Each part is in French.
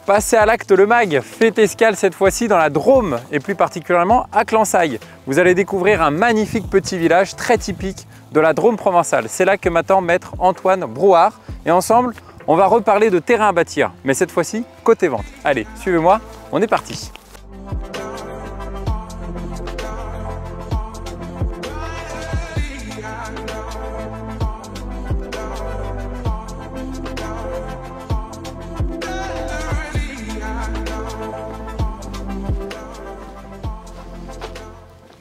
Passez à l'acte le mag, faites escale cette fois-ci dans la Drôme et plus particulièrement à Clansaille. Vous allez découvrir un magnifique petit village très typique de la Drôme provençale. C'est là que m'attend maître Antoine Brouard et ensemble, on va reparler de terrain à bâtir, mais cette fois-ci côté vente. Allez, suivez-moi, on est parti.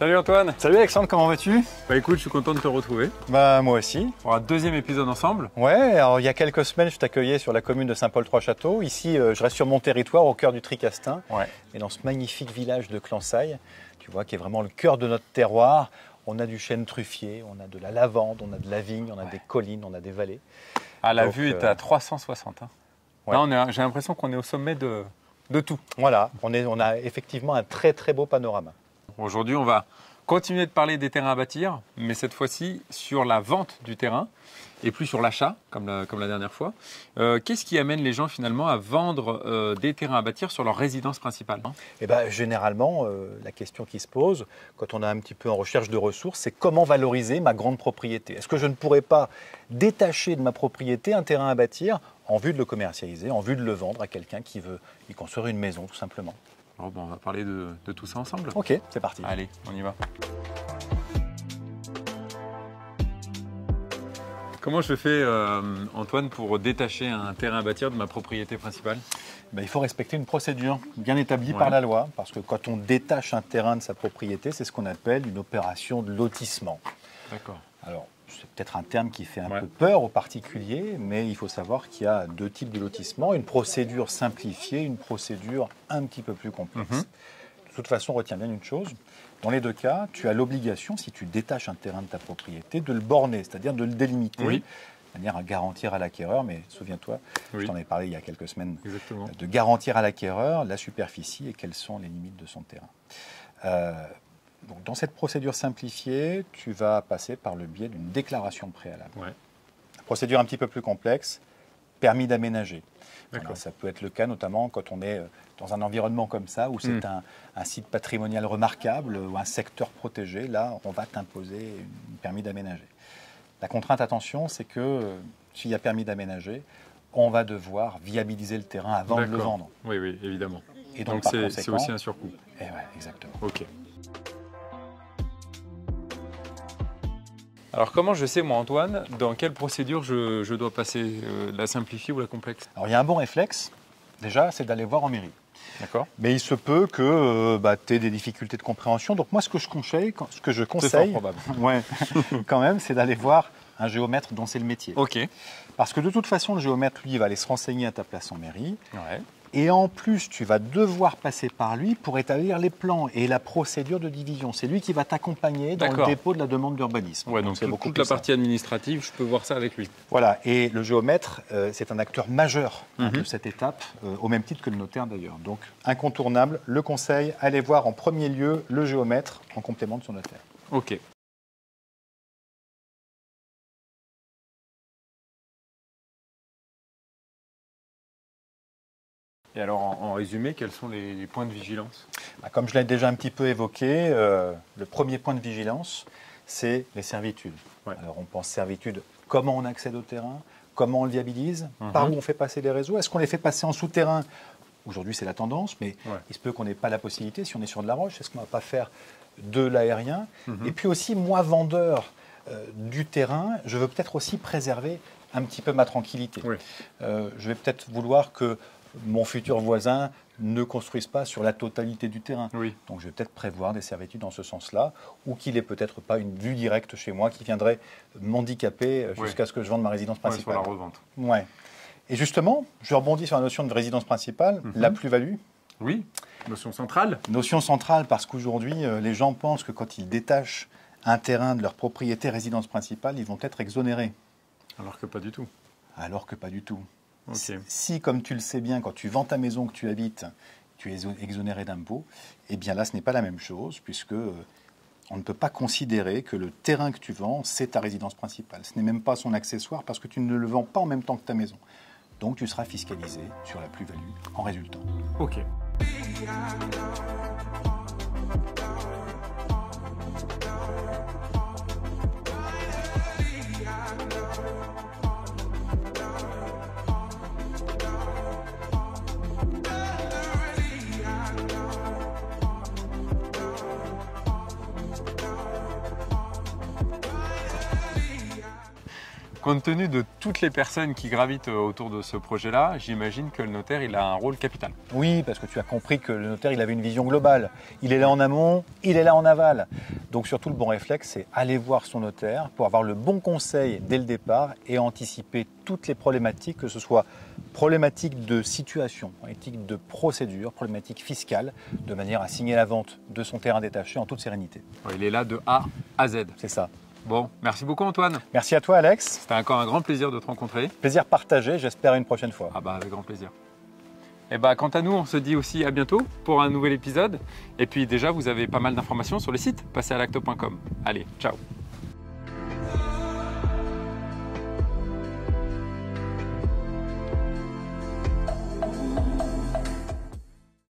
Salut Antoine. Salut Alexandre, comment vas-tu? Bah écoute, je suis content de te retrouver. Bah moi aussi. Pour un deuxième épisode ensemble. Ouais, alors il y a quelques semaines, je t'accueillais sur la commune de Saint-Paul-Trois-Châteaux. Ici, je reste sur mon territoire, au cœur du Tricastin. Ouais. Et dans ce magnifique village de Clansaille, tu vois, qui est vraiment le cœur de notre terroir. On a du chêne truffier, on a de la lavande, on a de la vigne, on a des collines, on a des vallées. Ah, la vue est à 360. Hein. Ouais. Là, j'ai l'impression qu'on est au sommet de tout. Voilà, on a effectivement un très très beau panorama. Aujourd'hui, on va continuer de parler des terrains à bâtir, mais cette fois-ci sur la vente du terrain et plus sur l'achat, comme la dernière fois. Qu'est-ce qui amène les gens finalement à vendre des terrains à bâtir sur leur résidence principale? Eh ben, généralement, la question qui se pose, quand on est un petit peu en recherche de ressources, c'est comment valoriser ma grande propriété? Est-ce que je ne pourrais pas détacher de ma propriété un terrain à bâtir en vue de le commercialiser, en vue de le vendre à quelqu'un qui veut y construire une maison, tout simplement? Bon, on va parler de tout ça ensemble. Ok, c'est parti. Allez, on y va. Comment je fais, Antoine, pour détacher un terrain à bâtir de ma propriété principale? Ben, il faut respecter une procédure bien établie par la loi, parce que quand on détache un terrain de sa propriété, c'est ce qu'on appelle une opération de lotissement. D'accord. Alors, c'est peut-être un terme qui fait un peu peur aux particuliers, mais il faut savoir qu'il y a deux types de lotissement, une procédure simplifiée, une procédure un petit peu plus complexe. De toute façon, retiens bien une chose, dans les deux cas, tu as l'obligation, si tu détaches un terrain de ta propriété, de le borner, c'est-à-dire de le délimiter, de manière à garantir à l'acquéreur, mais souviens-toi, je t'en ai parlé il y a quelques semaines, de garantir à l'acquéreur la superficie et quelles sont les limites de son terrain. Donc, dans cette procédure simplifiée, tu vas passer par le biais d'une déclaration préalable. Procédure un petit peu plus complexe, permis d'aménager. Voilà, ça peut être le cas notamment quand on est dans un environnement comme ça, où c'est un site patrimonial remarquable ou un secteur protégé. Là, on va t'imposer un permis d'aménager. La contrainte, attention, c'est que s'il y a permis d'aménager, on va devoir viabiliser le terrain avant de le vendre. Oui, oui, évidemment. Et donc c'est aussi un surcoût. Et ouais, exactement. Ok. Alors comment je sais, moi Antoine, dans quelle procédure je dois passer, la simplifiée ou la complexe? Alors il y a un bon réflexe, déjà, c'est d'aller voir en mairie. D'accord. Mais il se peut que tu aies des difficultés de compréhension. Donc moi, ce que je conseille, c'est fort probable. Quand même, c'est d'aller voir un géomètre dont c'est le métier. Ok. Parce que de toute façon, le géomètre, lui, va aller se renseigner à ta place en mairie. Ouais. Et en plus, tu vas devoir passer par lui pour établir les plans et la procédure de division. C'est lui qui va t'accompagner dans le dépôt de la demande d'urbanisme. Ouais, donc toute la partie administrative, je peux voir ça avec lui. Voilà, et le géomètre, c'est un acteur majeur de cette étape, au même titre que le notaire d'ailleurs. Donc, incontournable, le conseil, allez voir en premier lieu le géomètre en complément de son notaire. Ok. Et alors, en résumé, quels sont les points de vigilance? Comme je l'ai déjà un petit peu évoqué, le premier point de vigilance, c'est les servitudes. Ouais. Alors, on pense servitude, comment on accède au terrain, comment on le viabilise, par où on fait passer les réseaux, est-ce qu'on les fait passer en souterrain? Aujourd'hui, c'est la tendance, mais il se peut qu'on n'ait pas la possibilité, si on est sur de la roche, est-ce qu'on ne va pas faire de l'aérien? Et puis aussi, moi, vendeur du terrain, je veux peut-être aussi préserver un petit peu ma tranquillité. Je vais peut-être vouloir que mon futur voisin ne construise pas sur la totalité du terrain. Donc je vais peut-être prévoir des servitudes dans ce sens-là, ou qu'il n'ait peut-être pas une vue directe chez moi qui viendrait m'handicaper jusqu'à ce que je vende ma résidence principale. Sur la revente. Ouais. Et justement, je rebondis sur la notion de résidence principale, la plus-value. Oui, notion centrale. Notion centrale parce qu'aujourd'hui, les gens pensent que quand ils détachent un terrain de leur propriété résidence principale, ils vont être exonérés. Alors que pas du tout. Alors que pas du tout. Okay. Si, comme tu le sais bien, quand tu vends ta maison que tu habites, tu es exonéré d'impôts, eh bien là, ce n'est pas la même chose, puisque on ne peut pas considérer que le terrain que tu vends, c'est ta résidence principale. Ce n'est même pas son accessoire, parce que tu ne le vends pas en même temps que ta maison. Donc tu seras fiscalisé sur la plus-value en résultant. Ok. Compte tenu de toutes les personnes qui gravitent autour de ce projet-là, j'imagine que le notaire il a un rôle capital. Oui, parce que tu as compris que le notaire il avait une vision globale. Il est là en amont, il est là en aval. Donc surtout le bon réflexe, c'est aller voir son notaire pour avoir le bon conseil dès le départ et anticiper toutes les problématiques, que ce soit problématiques de situation, problématiques de procédure, problématiques fiscales, de manière à signer la vente de son terrain détaché en toute sérénité. Il est là de A à Z. C'est ça. Bon, merci beaucoup Antoine. Merci à toi Alex. C'était encore un grand plaisir de te rencontrer. Plaisir partagé, j'espère une prochaine fois. Ah bah avec grand plaisir. Et bah quant à nous, on se dit aussi à bientôt pour un nouvel épisode. Et puis déjà, vous avez pas mal d'informations sur le site passezacte.com. Allez, ciao.